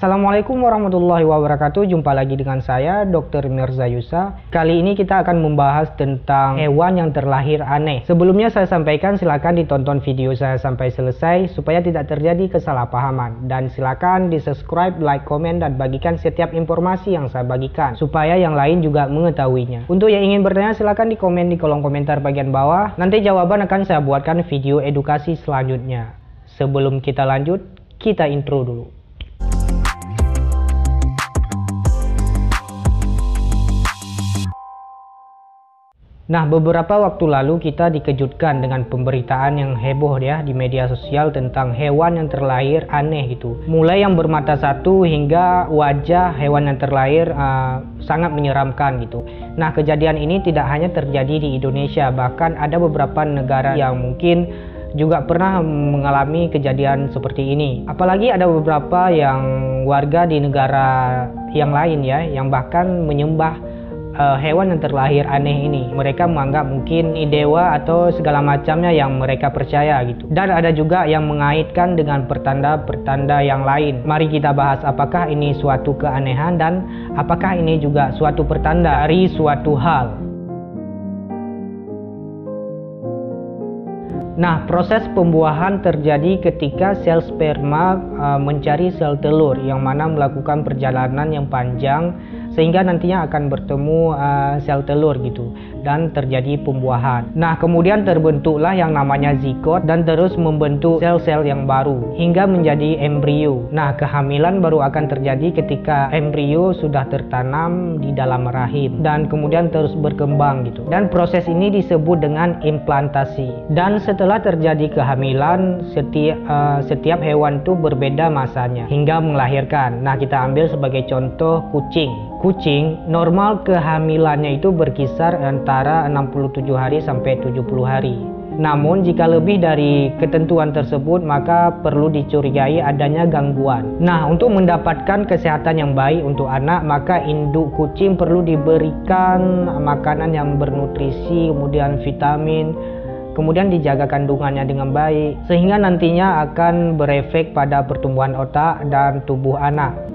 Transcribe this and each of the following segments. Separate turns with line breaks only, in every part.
Assalamualaikum warahmatullahi wabarakatuh. Jumpa lagi dengan saya Dr. Mirza Yusa. Kali ini kita akan membahas tentang hewan yang terlahir aneh. Sebelumnya saya sampaikan silakan ditonton video saya sampai selesai supaya tidak terjadi kesalahpahaman, dan silakan di subscribe, like, komen, dan bagikan setiap informasi yang saya bagikan supaya yang lain juga mengetahuinya. Untuk yang ingin bertanya silakan di komen di kolom komentar bagian bawah. Nanti jawaban akan saya buatkan video edukasi selanjutnya. Sebelum kita lanjut, kita intro dulu. Nah, beberapa waktu lalu kita dikejutkan dengan pemberitaan yang heboh ya di media sosial tentang hewan yang terlahir aneh gitu. Mulai yang bermata satu hingga wajah hewan yang terlahir sangat menyeramkan gitu. Nah, kejadian ini tidak hanya terjadi di Indonesia, bahkan ada beberapa negara yang mungkin juga pernah mengalami kejadian seperti ini. Apalagi ada beberapa yang warga di negara yang lain ya, yang bahkan menyembah hewan yang terlahir aneh ini. Mereka menganggap mungkin ini dewa atau segala macamnya yang mereka percaya gitu. Dan ada juga yang mengaitkan dengan pertanda-pertanda yang lain. Mari kita bahas apakah ini suatu keanehan dan apakah ini juga suatu pertanda dari suatu hal. Nah, proses pembuahan terjadi ketika sel sperma mencari sel telur yang mana melakukan perjalanan yang panjang sehingga nantinya akan bertemu sel telur gitu dan terjadi pembuahan. Nah, kemudian terbentuklah yang namanya zigot dan terus membentuk sel-sel yang baru hingga menjadi embrio. Nah, kehamilan baru akan terjadi ketika embrio sudah tertanam di dalam rahim dan kemudian terus berkembang gitu. Dan proses ini disebut dengan implantasi. Dan setelah terjadi kehamilan, setiap hewan itu berbeda masanya hingga melahirkan. Nah, kita ambil sebagai contoh kucing. Kucing normal kehamilannya itu berkisar antara 67 hari sampai 70 hari. Namun jika lebih dari ketentuan tersebut maka perlu dicurigai adanya gangguan. Nah, untuk mendapatkan kesehatan yang baik untuk anak maka induk kucing perlu diberikan makanan yang bernutrisi, kemudian vitamin, kemudian dijaga kandungannya dengan baik sehingga nantinya akan berefek pada pertumbuhan otak dan tubuh anak.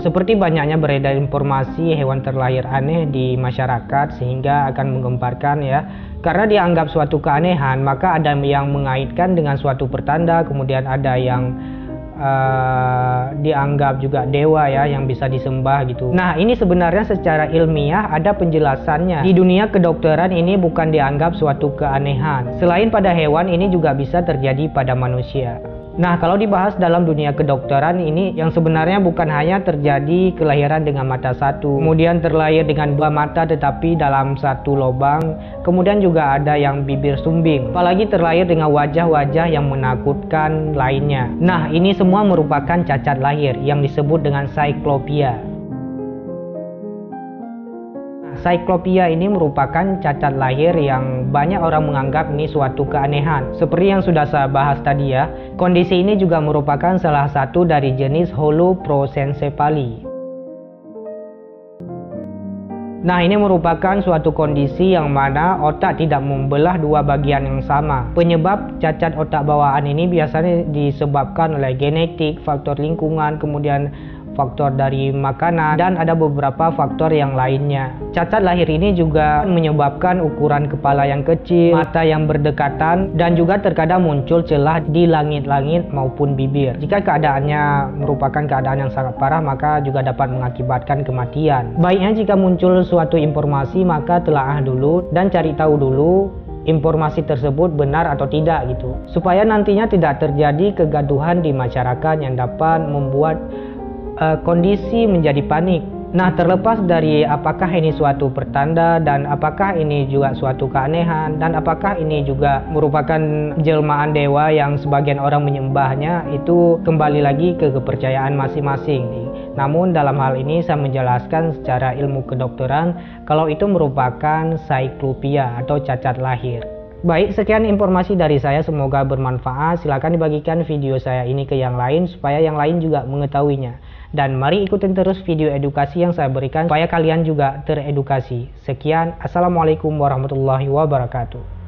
Seperti banyaknya beredar informasi hewan terlahir aneh di masyarakat sehingga akan menggemparkan ya. Karena dianggap suatu keanehan, maka ada yang mengaitkan dengan suatu pertanda, kemudian ada yang dianggap juga dewa ya yang bisa disembah gitu. Nah, ini sebenarnya secara ilmiah ada penjelasannya. Di dunia kedokteran ini bukan dianggap suatu keanehan. Selain pada hewan, ini juga bisa terjadi pada manusia. Nah, kalau dibahas dalam dunia kedokteran ini yang sebenarnya bukan hanya terjadi kelahiran dengan mata satu, kemudian terlahir dengan dua mata tetapi dalam satu lubang, kemudian juga ada yang bibir sumbing, apalagi terlahir dengan wajah-wajah yang menakutkan lainnya. Nah, ini semua merupakan cacat lahir yang disebut dengan cyclopia. Cyclopia ini merupakan cacat lahir yang banyak orang menganggap ini suatu keanehan. Seperti yang sudah saya bahas tadi ya, kondisi ini juga merupakan salah satu dari jenis holoprosencephaly. Nah, ini merupakan suatu kondisi yang mana otak tidak membelah dua bagian yang sama. Penyebab cacat otak bawaan ini biasanya disebabkan oleh genetik, faktor lingkungan, kemudian faktor dari makanan, dan ada beberapa faktor yang lainnya. Cacat lahir ini juga menyebabkan ukuran kepala yang kecil, mata yang berdekatan, dan juga terkadang muncul celah di langit-langit maupun bibir. Jika keadaannya merupakan keadaan yang sangat parah, maka juga dapat mengakibatkan kematian. Baiknya jika muncul suatu informasi, maka telaah dulu dan cari tahu dulu informasi tersebut benar atau tidak gitu, supaya nantinya tidak terjadi kegaduhan di masyarakat yang dapat membuat kondisi menjadi panik. Nah, terlepas dari apakah ini suatu pertanda dan apakah ini juga suatu keanehan dan apakah ini juga merupakan jelmaan dewa yang sebagian orang menyembahnya, itu kembali lagi ke kepercayaan masing-masing. Namun dalam hal ini saya menjelaskan secara ilmu kedokteran kalau itu merupakan cyclopia atau cacat lahir. Baik, sekian informasi dari saya, semoga bermanfaat. Silahkan dibagikan video saya ini ke yang lain supaya yang lain juga mengetahuinya. Dan mari ikutin terus video edukasi yang saya berikan supaya kalian juga teredukasi. Sekian, Assalamualaikum warahmatullahi wabarakatuh.